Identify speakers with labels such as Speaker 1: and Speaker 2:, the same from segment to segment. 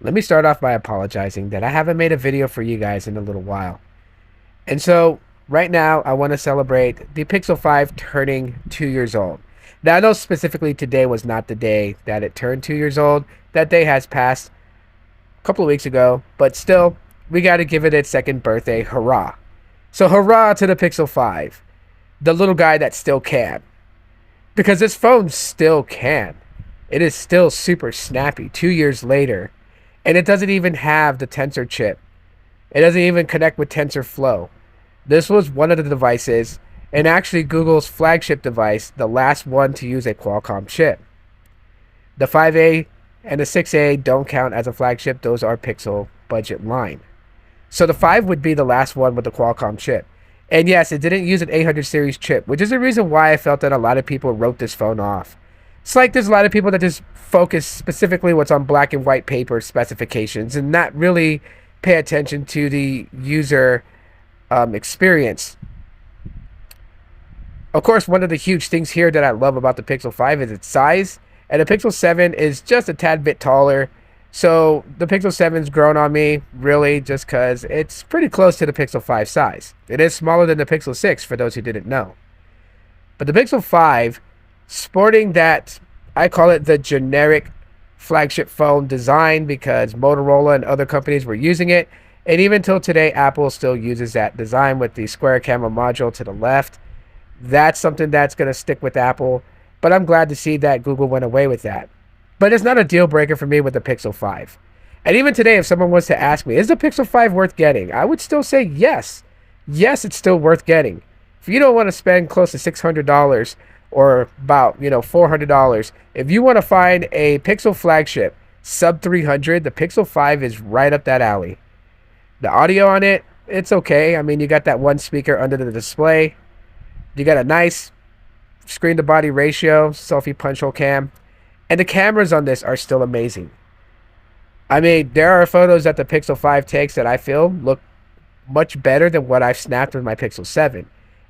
Speaker 1: Let me start off by apologizing that I haven't made a video for you guys in a little while. And so, right now, I want to celebrate the Pixel 5 turning 2 years old. Now, I know specifically today was not the day that it turned 2 years old. That day has passed a couple of weeks ago, but still, we got to give it its second birthday. Hurrah! So, hurrah to the Pixel 5, the little guy that still can. Because this phone still can. It is still super snappy 2 years later. And it doesn't even have the tensor chip. It doesn't even connect with TensorFlow. This was one of the devices, and actually Google's flagship device, the last one to use a Qualcomm chip. The 5A and the 6A don't count as a flagship. Those are Pixel budget line. So the 5 would be the last one with the Qualcomm chip. And yes, it didn't use an 800 series chip, which is the reason why I felt that a lot of people wrote this phone off. It's like there's a lot of people that just focus specifically what's on black and white paper specifications and not really pay attention to the user experience. Of course, one of the huge things here that I love about the Pixel 5 is its size, and the Pixel 7 is just a tad bit taller. So the Pixel 7's grown on me, really, just because it's pretty close to the Pixel 5 size. It is smaller than the Pixel 6, for those who didn't know. But the Pixel 5, sporting that, I call it the generic flagship phone design because Motorola and other companies were using it. And even till today, Apple still uses that design with the square camera module to the left. That's something that's going to stick with Apple. But I'm glad to see that Google went away with that. But it's not a deal breaker for me with the Pixel 5. And even today, if someone was to ask me, is the Pixel 5 worth getting? I would still say yes. Yes, it's still worth getting. If you don't want to spend close to $600 or about, $400, if you want to find a Pixel flagship sub 300, the Pixel 5 is right up that alley. The audio on it, it's okay. I mean, you got that one speaker under the display. You got a nice screen to body ratio, selfie punch hole cam. And the cameras on this are still amazing. I mean, there are photos that the Pixel 5 takes that I feel look much better than what I've snapped with my Pixel 7.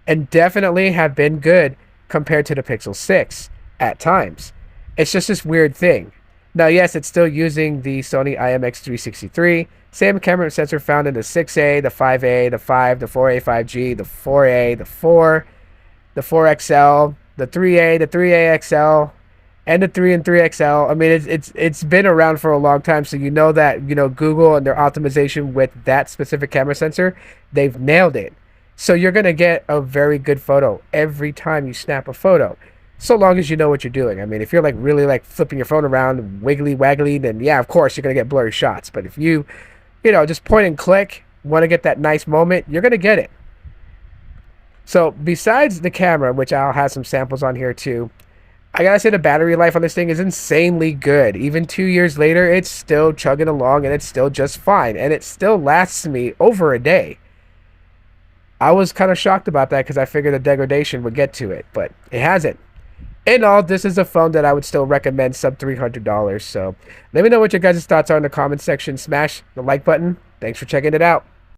Speaker 1: And definitely have been good compared to the Pixel 6 at times. It's just this weird thing. Now, yes, it's still using the Sony IMX363. Same camera sensor found in the 6A, the 5A, the 5, the 4A 5G, the 4A, the 4, the 4XL, the 3A, the 3A XL, and the 3 and 3XL. I mean, it's been around for a long time, so you know that, Google and their optimization with that specific camera sensor, they've nailed it. So you're going to get a very good photo every time you snap a photo, so long as you know what you're doing. I mean, if you're really flipping your phone around, wiggly waggly, then yeah, of course you're going to get blurry shots. But if you just point and click, want to get that nice moment, you're going to get it. So besides the camera, which I'll have some samples on here too, I gotta say the battery life on this thing is insanely good. Even 2 years later, it's still chugging along and it's still just fine. And it still lasts me over a day. I was kind of shocked about that because I figured the degradation would get to it, but it hasn't. In all, this is a phone that I would still recommend sub $300. So let me know what your guys' thoughts are in the comments section. Smash the like button. Thanks for checking it out.